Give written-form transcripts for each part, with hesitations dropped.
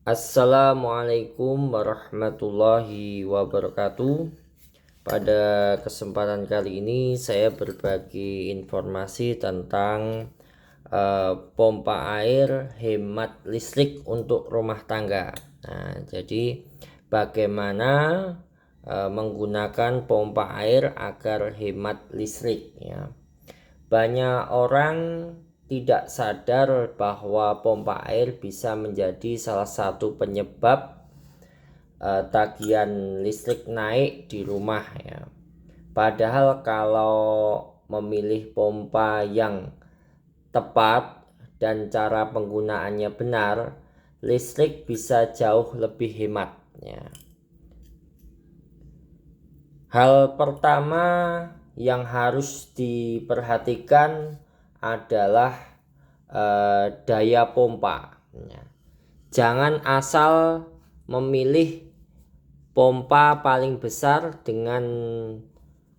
Assalamualaikum warahmatullahi wabarakatuh. Pada kesempatan kali ini saya berbagi informasi tentang pompa air hemat listrik untuk rumah tangga. Nah, jadi bagaimana menggunakan pompa air agar hemat listrik ya. Banyak orang tidak sadar bahwa pompa air bisa menjadi salah satu penyebab tagihan listrik naik di rumah ya. Padahal kalau memilih pompa yang tepat dan cara penggunaannya benar, listrik bisa jauh lebih hemat ya. Hal pertama yang harus diperhatikan adalah daya pompa. Jangan asal memilih pompa paling besar dengan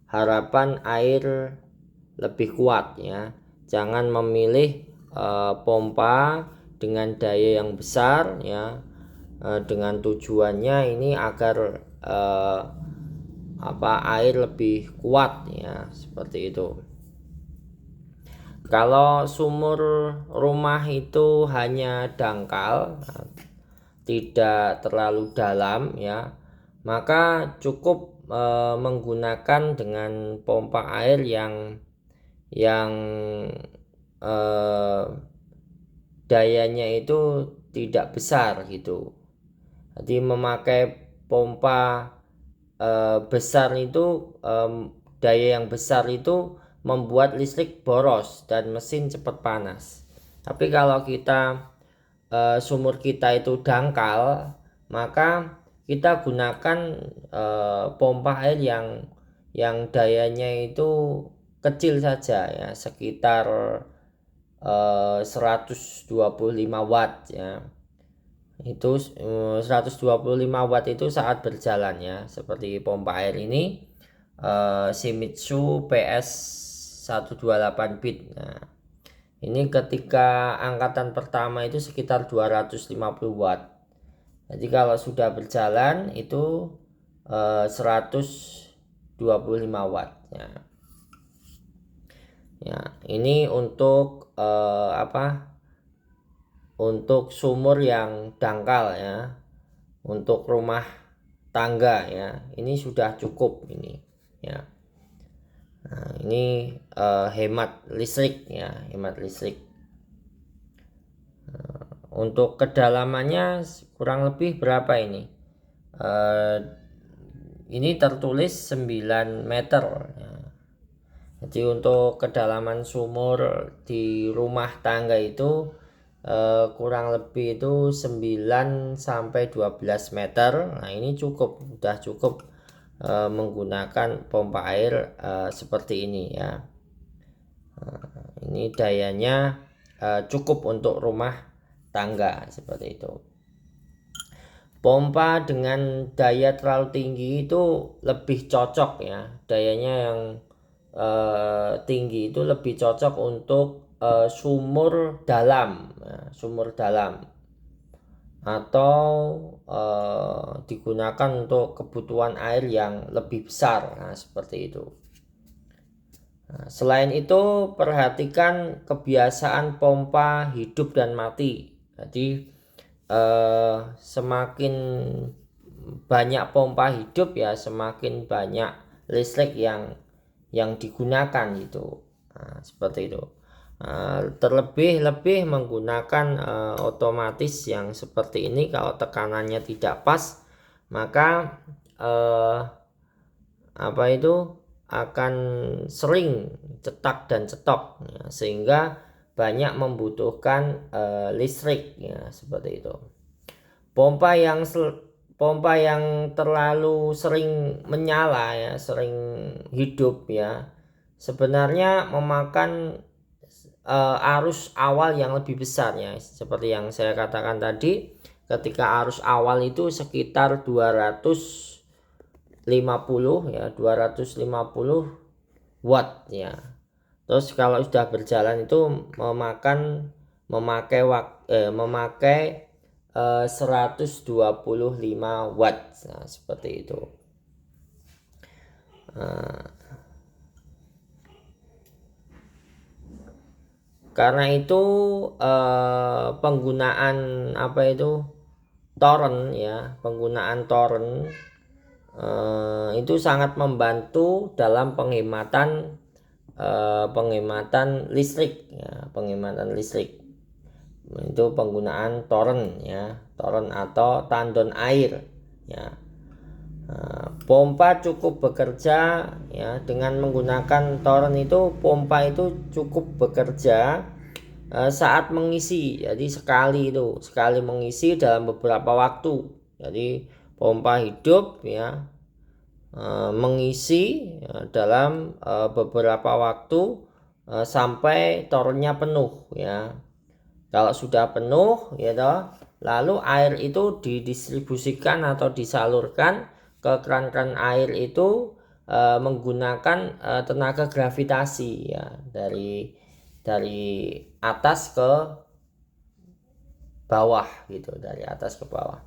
harapan air lebih kuat ya. Jangan memilih pompa dengan daya yang besar ya, dengan tujuannya ini agar air lebih kuat ya, seperti itu. Kalau sumur rumah itu hanya dangkal, tidak terlalu dalam ya, maka cukup menggunakan dengan pompa air yang dayanya itu tidak besar gitu. Jadi memakai pompa besar itu, daya yang besar itu membuat listrik boros dan mesin cepat panas. Tapi kalau kita sumur kita itu dangkal, maka kita gunakan pompa air yang dayanya itu kecil saja ya, sekitar 125 watt ya. Itu 125 watt itu saat berjalan ya, seperti pompa air ini Shimizu PS 128 bit. Nah, ini ketika angkatan pertama itu sekitar 250 watt. Jadi kalau sudah berjalan itu 125 watt ya. Ya, ini untuk untuk sumur yang dangkal ya, untuk rumah tangga ya, ini sudah cukup ini ya. Nah, ini hemat listrik ya, hemat listrik. Untuk kedalamannya kurang lebih berapa ini? Ini tertulis 9 meter ya. Jadi untuk kedalaman sumur di rumah tangga itu kurang lebih itu 9 sampai 12 meter. Nah, ini sudah cukup menggunakan pompa air seperti ini ya. Ini dayanya cukup untuk rumah tangga seperti itu. Pompa dengan daya terlalu tinggi itu lebih cocok ya, dayanya yang tinggi itu lebih cocok untuk sumur dalam ya, sumur dalam, atau digunakan untuk kebutuhan air yang lebih besar. Nah, seperti itu. Nah, selain itu perhatikan kebiasaan pompa hidup dan mati. Jadi semakin banyak pompa hidup ya, semakin banyak listrik yang digunakan gitu. Nah, seperti itu. Terlebih menggunakan otomatis yang seperti ini, kalau tekanannya tidak pas maka akan sering cetak dan cetok ya, sehingga banyak membutuhkan listrik ya, seperti itu. Pompa yang terlalu sering menyala ya, sering hidup ya, sebenarnya memakan arus awal yang lebih besar ya, seperti yang saya katakan tadi. Ketika arus awal itu sekitar 250 ya, 250 watt ya. Terus kalau sudah berjalan itu memakai 125 watt. Nah, seperti itu. Karena itu penggunaan torrent ya, penggunaan torrent itu sangat membantu dalam penghematan listrik ya, penghematan listrik. Itu penggunaan torrent ya, torrent atau tandon air ya. Pompa cukup bekerja ya, dengan menggunakan torrent itu pompa itu cukup bekerja saat mengisi. Jadi sekali mengisi dalam beberapa waktu. Jadi pompa hidup ya, mengisi ya, dalam beberapa waktu sampai torrentnya penuh ya. Kalau sudah penuh ya toh, lalu air itu didistribusikan atau disalurkan ke keran-keran air itu menggunakan tenaga gravitasi ya, dari atas ke bawah gitu, dari atas ke bawah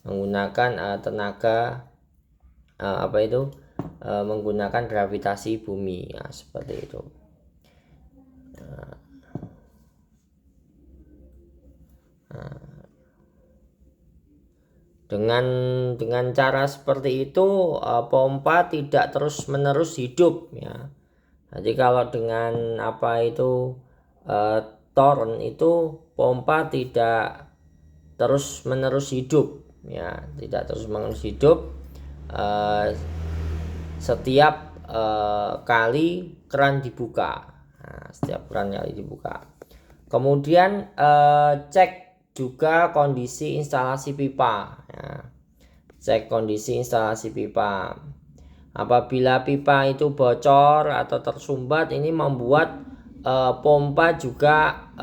menggunakan tenaga menggunakan gravitasi bumi ya, seperti itu. Dengan cara seperti itu pompa tidak terus menerus hidup ya. Jadi kalau dengan torrent itu pompa tidak terus menerus hidup ya, tidak terus menerus hidup setiap kali keran dibuka. Nah, setiap keran kali dibuka. Kemudian cek juga kondisi instalasi pipa ya. Cek kondisi instalasi pipa. Apabila pipa itu bocor atau tersumbat, ini membuat pompa juga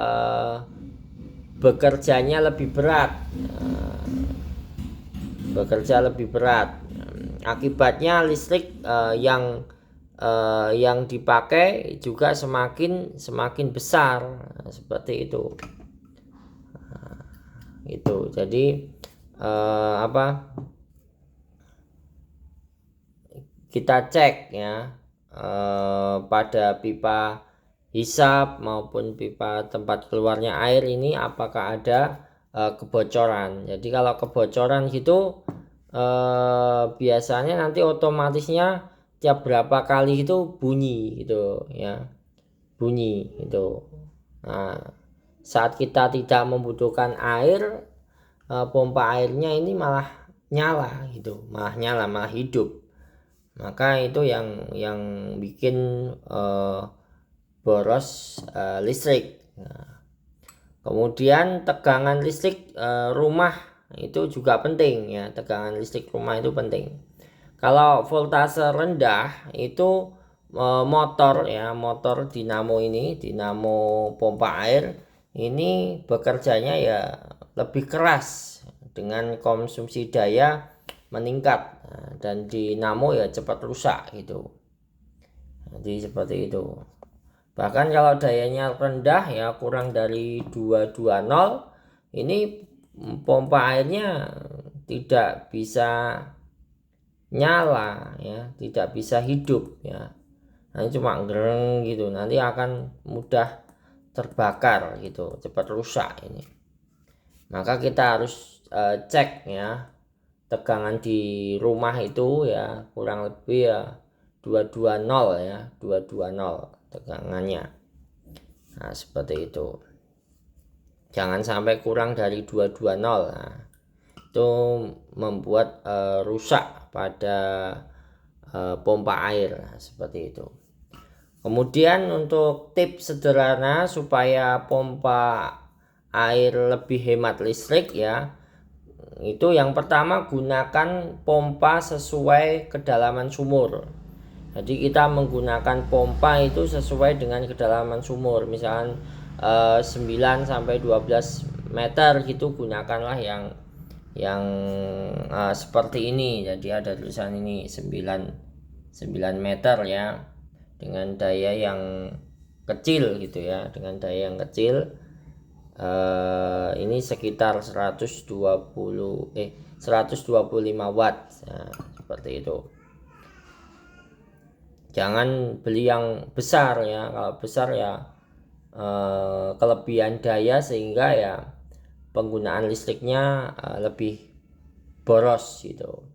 bekerja lebih berat. Akibatnya listrik yang dipakai juga semakin besar seperti itu. Itu jadi kita cek ya pada pipa hisap maupun pipa tempat keluarnya air ini apakah ada kebocoran. Jadi kalau kebocoran gitu biasanya nanti otomatisnya tiap berapa kali itu bunyi gitu ya, bunyi gitu. Nah, saat kita tidak membutuhkan air, pompa airnya ini malah nyala gitu, malah hidup. Maka itu yang bikin boros listrik. Nah, kemudian tegangan listrik rumah itu juga penting ya, tegangan listrik rumah itu penting. Kalau voltase rendah itu motor dinamo pompa air ini bekerjanya ya lebih keras dengan konsumsi daya meningkat dan dinamo ya cepat rusak gitu. Jadi seperti itu. Bahkan kalau dayanya rendah ya kurang dari 220, ini pompa airnya tidak bisa nyala ya, tidak bisa hidup ya. Nanti cuma gereng gitu, nanti akan mudah terbakar gitu, cepat rusak ini. Maka kita harus cek ya, tegangan di rumah itu ya kurang lebih ya 220 ya, 220 tegangannya. Nah, seperti itu. Jangan sampai kurang dari 220. Nah, itu membuat rusak pada pompa air. Nah, seperti itu. Kemudian untuk tips sederhana supaya pompa air lebih hemat listrik ya, itu yang pertama gunakan pompa sesuai kedalaman sumur. Jadi kita menggunakan pompa itu sesuai dengan kedalaman sumur. Misalkan 9 sampai 12 meter gitu, gunakanlah yang seperti ini. Jadi ada tulisan ini 9 meter ya, dengan daya yang kecil gitu ya, dengan daya yang kecil. ini sekitar 125 watt. Nah, seperti itu. Jangan beli yang besar ya, kalau besar ya kelebihan daya sehingga ya penggunaan listriknya lebih boros gitu.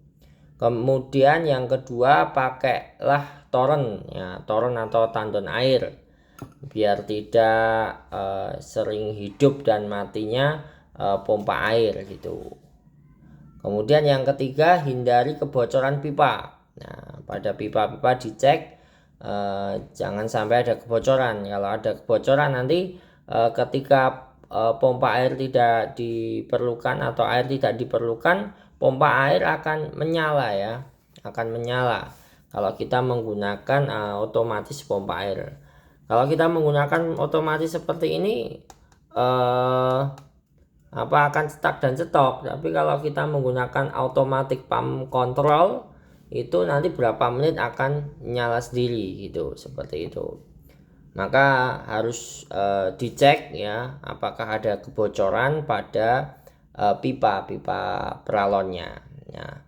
Kemudian yang kedua, pakailah toren ya, toren atau tandon air biar tidak sering hidup dan matinya pompa air gitu. Kemudian yang ketiga, hindari kebocoran pipa. Nah, pada pipa-pipa dicek jangan sampai ada kebocoran. Kalau ada kebocoran nanti ketika pompa air tidak diperlukan atau air tidak diperlukan, pompa air akan menyala ya, akan menyala. Kalau kita menggunakan otomatis pompa air. Kalau kita menggunakan otomatis seperti ini akan cetak dan cetok. Tapi kalau kita menggunakan automatic pump control itu nanti berapa menit akan nyala sendiri gitu, seperti itu. Maka harus dicek ya apakah ada kebocoran pada pipa peralonnya ya.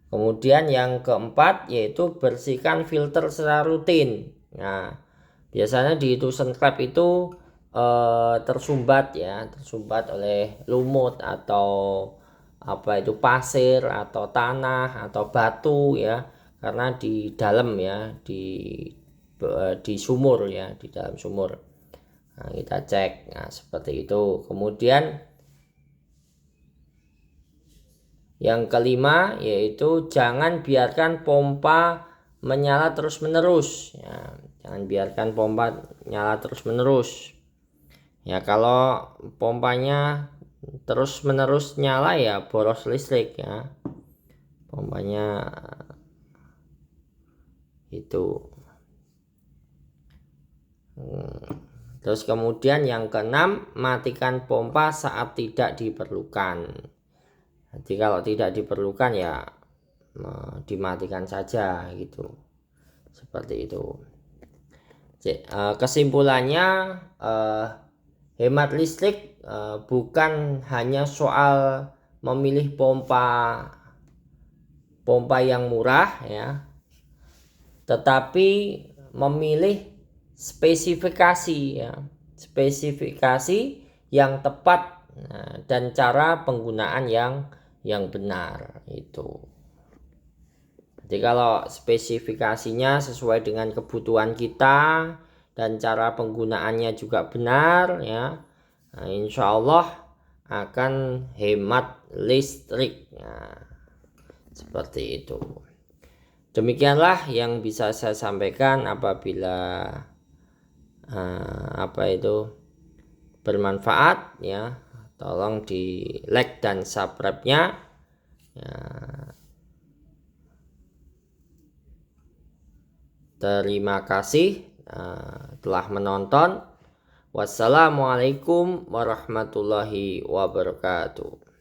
Kemudian yang keempat yaitu bersihkan filter secara rutin. Nah, biasanya di Tucson Club itu tersumbat oleh lumut atau pasir atau tanah atau batu ya, karena di dalam ya di sumur ya, di dalam sumur. Nah, kita cek seperti itu. Kemudian yang kelima yaitu jangan biarkan pompa menyala terus menerus ya. Jangan biarkan pompa nyala terus menerus ya. Kalau pompanya terus menerus nyala ya boros listrik ya, pompanya itu. Terus kemudian yang keenam, matikan pompa saat tidak diperlukan. Jadi kalau tidak diperlukan ya dimatikan saja gitu, seperti itu. Kesimpulannya, hemat listrik bukan hanya soal memilih pompa yang murah ya, tetapi memilih spesifikasi yang tepat dan cara penggunaan yang benar itu. Jadi kalau spesifikasinya sesuai dengan kebutuhan kita dan cara penggunaannya juga benar ya, insya Allah akan hemat listrik. Seperti itu. Demikianlah yang bisa saya sampaikan. Apabila bermanfaat ya, tolong di like dan subscribe-nya ya. Terima kasih telah menonton. Wassalamualaikum warahmatullahi wabarakatuh.